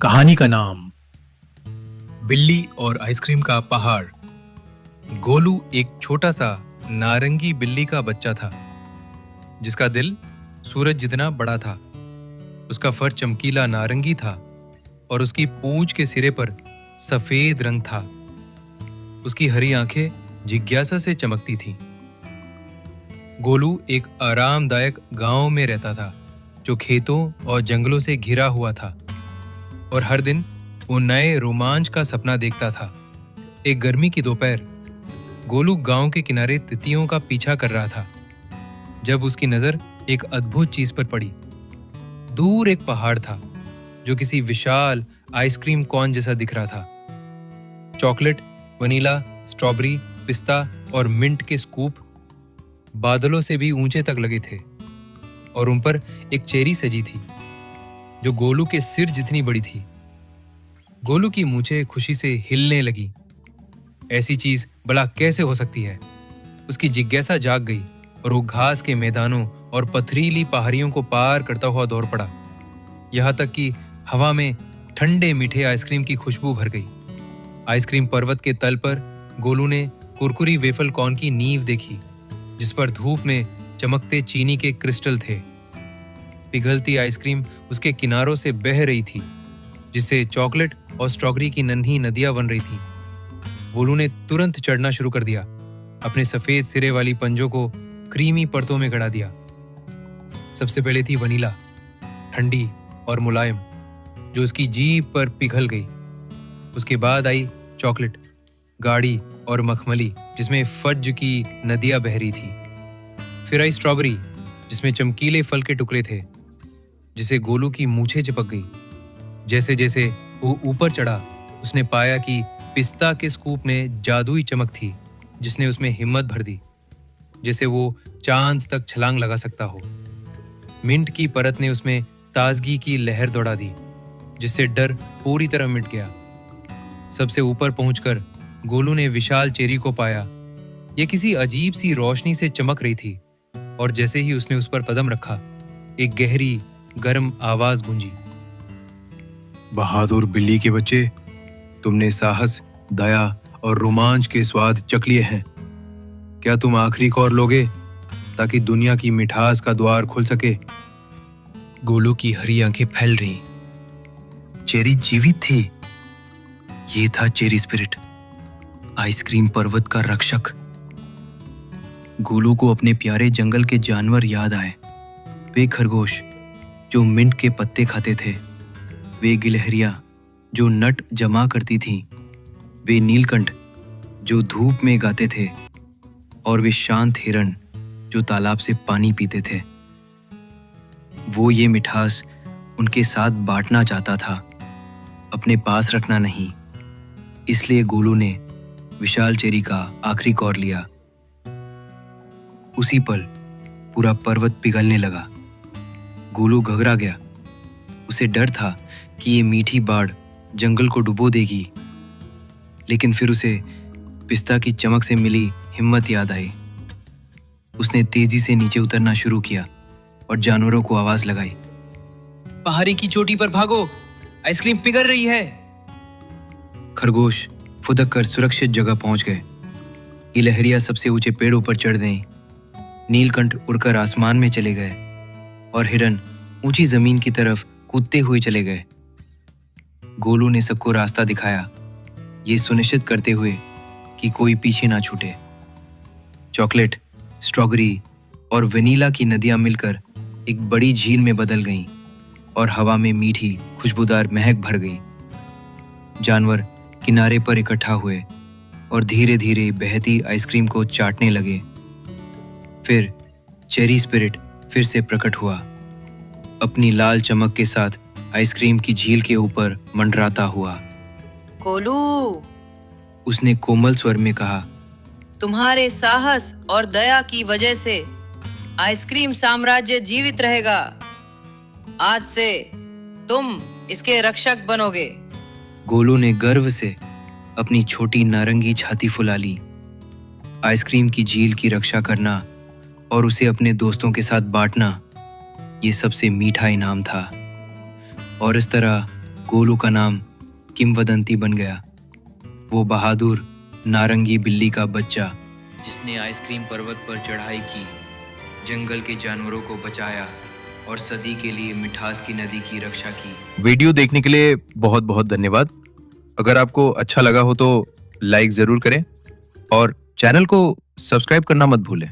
कहानी का नाम बिल्ली और आइसक्रीम का पहाड़। गोलू एक छोटा सा नारंगी बिल्ली का बच्चा था जिसका दिल सूरज जितना बड़ा था। उसका फर चमकीला नारंगी था और उसकी पूंछ के सिरे पर सफेद रंग था। उसकी हरी आंखें जिज्ञासा से चमकती थीं। गोलू एक आरामदायक गांव में रहता था जो खेतों और जंगलों से घिरा हुआ था और हर दिन वो नए रोमांच का सपना देखता था। एक गर्मी की दोपहर गोलू गांव के किनारे तितलियों का पीछा कर रहा था जब उसकी नजर एक अद्भुत चीज पर पड़ी। दूर एक पहाड़ था जो किसी विशाल आइसक्रीम कॉन जैसा दिख रहा था। चॉकलेट, वनीला, स्ट्रॉबेरी, पिस्ता और मिंट के स्कूप बादलों से भी ऊंचे तक लगे थे और उन पर एक चेरी सजी थी जो गोलू के सिर जितनी बड़ी थी। गोलू की मूंछें खुशी से हिलने लगी। ऐसी चीज भला कैसे हो सकती है? उसकी जिज्ञासा जाग गई और वो घास के मैदानों और पथरीली पहाड़ियों को पार करता हुआ दौड़ पड़ा। यहां तक कि हवा में ठंडे मीठे आइसक्रीम की खुशबू भर गई। आइसक्रीम पर्वत के तल पर गोलू ने कुरकुरी वेफल कॉर्न की नींव देखी जिस पर धूप में चमकते चीनी के क्रिस्टल थे। पिघलती आइसक्रीम उसके किनारों से बह रही थी जिससे चॉकलेट और स्ट्रॉबेरी की नन्ही नदियां बन रही थीं। गोलू ने तुरंत चढ़ना शुरू कर दिया। अपने सफेद सिरे वाली पंजों को क्रीमी परतों में गड़ा दिया। सबसे पहले थी वनीला, ठंडी और मुलायम, जो उसकी जीभ पर पिघल गई। उसके बाद आई चॉकलेट, गाढ़ी और मखमली, जिसमें फज की नदियां बह रही थी। फिर आई स्ट्रॉबेरी जिसमें चमकीले फल के टुकड़े थे जिसे गोलू की मूछें चिपक गई। जैसे जैसे वो ऊपर चढ़ा उसने पाया कि पिस्ता के स्कूप में जादुई चमक थी जिसने उसमें हिम्मत भर दी, जैसे वो चांद तक छलांग लगा सकता हो। मिंट की परत ने उसमें ताजगी की लहर दौड़ा दी जिससे डर पूरी तरह मिट गया। सबसे ऊपर पहुंचकर गोलू ने विशाल चेरी को पाया। यह किसी अजीब सी रोशनी से चमक रही थी और जैसे ही उसने उस पर कदम रखा एक गहरी गर्म आवाज गूंजी। बहादुर बिल्ली के बच्चे, तुमने साहस, दया और रोमांच के स्वाद चख लिए हैं। क्या तुम आखिरी कौर लोगे ताकि दुनिया की मिठास का द्वार खुल सके? गोलू की हरी आंखें फैल रही। चेरी जीवित थी। ये था चेरी स्पिरिट, आइसक्रीम पर्वत का रक्षक। गोलू को अपने प्यारे जंगल के जानवर याद आए। वे खरगोश जो मिंट के पत्ते खाते थे, वे गिलहरियां जो नट जमा करती थीं, वे नीलकंठ जो धूप में गाते थे और वे शांत हिरण जो तालाब से पानी पीते थे। वो ये मिठास उनके साथ बांटना चाहता था, अपने पास रखना नहीं। इसलिए गोलू ने विशाल चेरी का आखिरी कौर लिया। उसी पल पूरा पर्वत पिघलने लगा। गोलू घबरा गया। उसे डर था कि ये मीठी बाढ़ जंगल को डुबो देगी, लेकिन फिर उसे पिस्ता की चमक से मिली हिम्मत याद आई। उसने तेजी से नीचे उतरना शुरू किया और जानवरों को आवाज लगाई, पहाड़ी की चोटी पर भागो, आइसक्रीम पिघल रही है। खरगोश फुदक कर सुरक्षित जगह पहुंच गए। गिलहरियां सबसे ऊंचे पेड़ों पर चढ़ गईं। नीलकंठ उड़कर आसमान में चले गए और हिरन ऊंची जमीन की तरफ कूदते हुए चले गए। गोलू ने सबको रास्ता दिखाया, ये सुनिश्चित करते हुए कि कोई पीछे ना छूटे। चॉकलेट, स्ट्रॉबेरी और वनीला की नदियां मिलकर एक बड़ी झील में बदल गईं और हवा में मीठी खुशबूदार महक भर गई। जानवर किनारे पर इकट्ठा हुए और धीरे धीरे बहती आइसक्रीम को चाटने लगे। फिर चेरी स्पिरिट फिर से प्रकट हुआ, अपनी लाल चमक के साथ आइसक्रीम की झील के ऊपर मंडराता हुआ। गोलू, उसने कोमल स्वर में कहा, तुम्हारे साहस और दया की वजह से आइसक्रीम साम्राज्य जीवित रहेगा। आज से तुम इसके रक्षक बनोगे। गोलू ने गर्व से अपनी छोटी नारंगी छाती फुला ली। आइसक्रीम की झील की रक्षा करना और उसे अपने दोस्तों के साथ बांटना, ये सबसे मीठा इनाम था। और इस तरह गोलू का नाम किंवदंती बन गया। वो बहादुर नारंगी बिल्ली का बच्चा जिसने आइसक्रीम पर्वत पर चढ़ाई की, जंगल के जानवरों को बचाया और सदी के लिए मिठास की नदी की रक्षा की। वीडियो देखने के लिए बहुत बहुत धन्यवाद। अगर आपको अच्छा लगा हो तो लाइक जरूर करें और चैनल को सब्सक्राइब करना मत भूलें।